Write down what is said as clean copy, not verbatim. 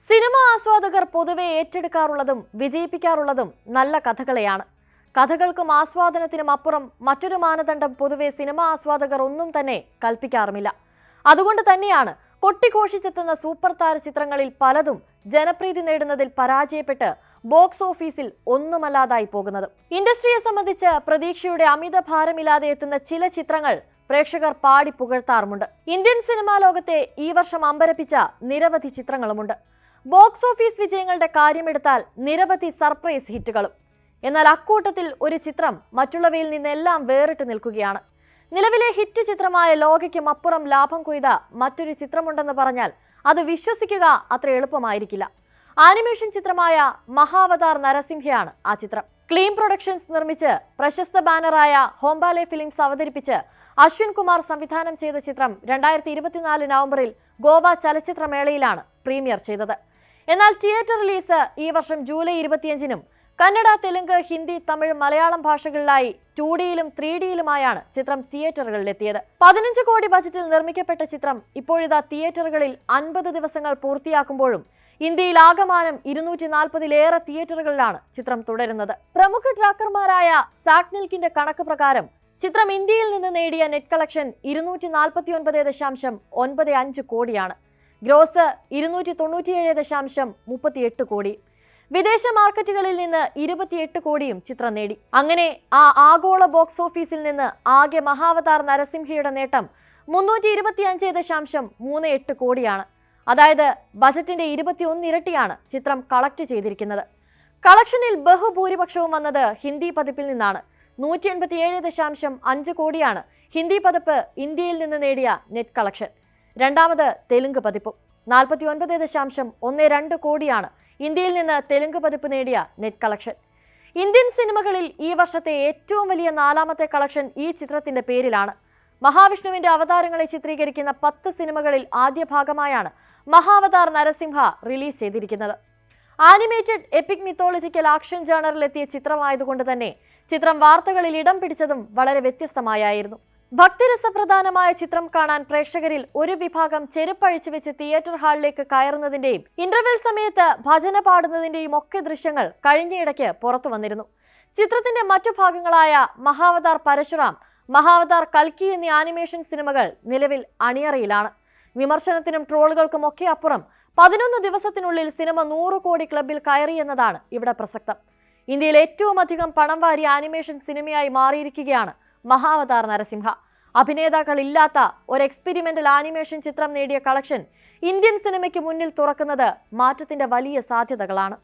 Cinema ആസ്വാദകർ പൊതുവെ ഏറ്റെടുക്കാറുള്ളതും വിജയിപ്പിക്കാറുള്ളതും നല്ല കഥകളെയാണ്. കഥകൾക്കും ആസ്വാദനത്തിനും അപ്പുറം മറ്റൊരു മാനദണ്ഡം പൊതുവെ സിനിമാ ആസ്വാദകർ ഒന്നും തന്നെ കൽപ്പിക്കാറുമില്ല. അതുകൊണ്ട് തന്നെയാണ് കൊട്ടിഘോഷിച്ചെത്തുന്ന സൂപ്പർ താര ചിത്രങ്ങളിൽ പലതും ജനപ്രീതി നേടുന്നതിൽ പരാജയപ്പെട്ട് ബോക്സ് ഓഫീസിൽ ഒന്നുമല്ലാതായി പോകുന്നത്. ഇൻഡസ്ട്രിയെ സംബന്ധിച്ച് പ്രതീക്ഷയുടെ അമിത ഭാരമില്ലാതെ എത്തുന്ന ചില ചിത്രങ്ങൾ പ്രേക്ഷകർ പാടി പുകഴ്ത്താറുമുണ്ട്. ഇന്ത്യൻ സിനിമാ ലോകത്തെ ഈ വർഷം അമ്പരപ്പിച്ച നിരവധി ചിത്രങ്ങളുമുണ്ട്. ബോക്സ് ഓഫീസ് വിജയങ്ങളുടെ കാര്യമെടുത്താൽ നിരവധി സർപ്രൈസ് ഹിറ്റുകളും. എന്നാൽ അക്കൂട്ടത്തിൽ ഒരു ചിത്രം മറ്റുള്ളവയിൽ നിന്നെല്ലാം വേറിട്ട് നിൽക്കുകയാണ്. നിലവിലെ ഹിറ്റ് ചിത്രമായ ലോകയ്ക്കും അപ്പുറം ലാഭം കൊയ്ത മറ്റൊരു ചിത്രമുണ്ടെന്ന് പറഞ്ഞാൽ അത് വിശ്വസിക്കുക അത്ര എളുപ്പമായിരിക്കില്ല. ആനിമേഷൻ ചിത്രമായ മഹാവതാർ നരസിംഹയാണ് ആ ചിത്രം. ക്ലീൻ പ്രൊഡക്ഷൻസ് നിർമ്മിച്ച് പ്രശസ്ത ബാനറായ ഹോംബാലെ ഫിലിംസ് അവതരിപ്പിച്ച് അശ്വിൻ കുമാർ സംവിധാനം ചെയ്ത ചിത്രം 2024 നവംബറിൽ ഗോവ ചലച്ചിത്രമേളയിലാണ് പ്രീമിയർ ചെയ്തത്. എന്നാൽ തിയേറ്റർ റിലീസ് ഈ വർഷം ജൂലൈ 25-നും കന്നഡ, തെലുങ്ക്, ഹിന്ദി, തമിഴ്, മലയാളം ഭാഷകളിലായി 2Dയിലും 3Dയിലുമായാണ് ചിത്രം തിയേറ്ററുകളിലെത്തിയത്. 15 കോടി ബജറ്റിൽ നിർമ്മിക്കപ്പെട്ട ചിത്രം ഇപ്പോഴിതാ തിയേറ്ററുകളിൽ 50 ദിവസങ്ങൾ പൂർത്തിയാക്കുമ്പോഴും ഇന്ത്യയിൽ ആകമാനം 240-ലേറെ തിയേറ്ററുകളിലാണ് ചിത്രം തുടരുന്നത്. പ്രമുഖ ട്രാക്കർമാരായ സാക്നിൽക്കിന്റെ കണക്ക് പ്രകാരം ചിത്രം ഇന്ത്യയിൽ നിന്ന് നേടിയ നെറ്റ് കളക്ഷൻ 249.95 കോടിയാണ്. ഗ്രോസ് 297.38 കോടി. വിദേശ മാർക്കറ്റുകളിൽ നിന്ന് 28 കോടിയും ചിത്രം നേടി. അങ്ങനെ ആ ആഗോള ബോക്സ് ഓഫീസിൽ നിന്ന് ആകെ മഹാവതാർ നരസിംഹയുടെ നേട്ടം 325.38 കോടിയാണ്. അതായത് ബജറ്റിന്റെ 21 ഇരട്ടിയാണ് ചിത്രം കളക്ട് ചെയ്തിരിക്കുന്നത്. കളക്ഷനിൽ ബഹുഭൂരിപക്ഷവും വന്നത് ഹിന്ദി പതിപ്പിൽ നിന്നാണ്. 187.5 കോടിയാണ് ഹിന്ദി പതിപ്പ് ഇന്ത്യയിൽ നിന്ന് നേടിയ നെറ്റ് കളക്ഷൻ. രണ്ടാമത് തെലുങ്ക് പതിപ്പും 49.12 കോടിയാണ് ഇന്ത്യയിൽ നിന്ന് തെലുങ്ക് പതിപ്പ് നേടിയ നെറ്റ് കളക്ഷൻ. ഇന്ത്യൻ സിനിമകളിൽ ഈ വർഷത്തെ ഏറ്റവും വലിയ 4ാമത്തെ കളക്ഷൻ ഈ ചിത്രത്തിന്റെ പേരിലാണ്. മഹാവിഷ്ണുവിന്റെ അവതാരങ്ങളെ ചിത്രീകരിക്കുന്ന 10 സിനിമകളിൽ ആദ്യ ഭാഗമായാണ് മഹാവതാർ നരസിംഹ റിലീസ് ചെയ്തിരിക്കുന്നത്. ആനിമേറ്റഡ് എപ്പിക് മിത്തോളജിക്കൽ ആക്ഷൻ ജേണറിലെത്തിയ ചിത്രമായതുകൊണ്ട് തന്നെ ചിത്രം വാർത്തകളിൽ ഇടം പിടിച്ചതും വളരെ വ്യത്യസ്തമായിരുന്നു. ഭക്തിരസപ്രധാനമായ ചിത്രം കാണാൻ പ്രേക്ഷകരിൽ ഒരു വിഭാഗം ചെരുപ്പഴിച്ചു വെച്ച് തിയേറ്റർ ഹാളിലേക്ക് കയറുന്നതിന്റെയും ഇന്റർവെൽ സമയത്ത് ഭജന പാടുന്നതിന്റെയും ഒക്കെ ദൃശ്യങ്ങൾ കഴിഞ്ഞയിടയ്ക്ക് പുറത്തു വന്നിരുന്നു. ചിത്രത്തിന്റെ മറ്റു ഭാഗങ്ങളായ മഹാവതാർ പരശുറാം, മഹാവതാർ കൽക്കി എന്നീ ആനിമേഷൻ സിനിമകൾ നിലവിൽ അണിയറയിലാണ്. വിമർശനത്തിനും ട്രോളുകൾക്കും ഒക്കെ അപ്പുറം 11 ദിവസത്തിനുള്ളിൽ സിനിമ 100 കോടി ക്ലബിൽ കയറിയെന്നതാണ് ഇവിടെ പ്രസക്തം. ഇന്ത്യയിൽ ഏറ്റവും അധികം പണം വാരിയ ആനിമേഷൻ സിനിമയായി മാറിയിരിക്കുകയാണ് മഹാവതാർ നരസിംഹ. അഭിനേതാക്കളില്ലാത്ത ഒരു എക്സ്പെരിമെന്റൽ ആനിമേഷൻ ചിത്രം നേടിയ കളക്ഷൻ ഇന്ത്യൻ സിനിമയ്ക്ക് മുന്നിൽ തുറക്കുന്നത് മാറ്റത്തിന്റെ വലിയ സാധ്യതകളാണ്.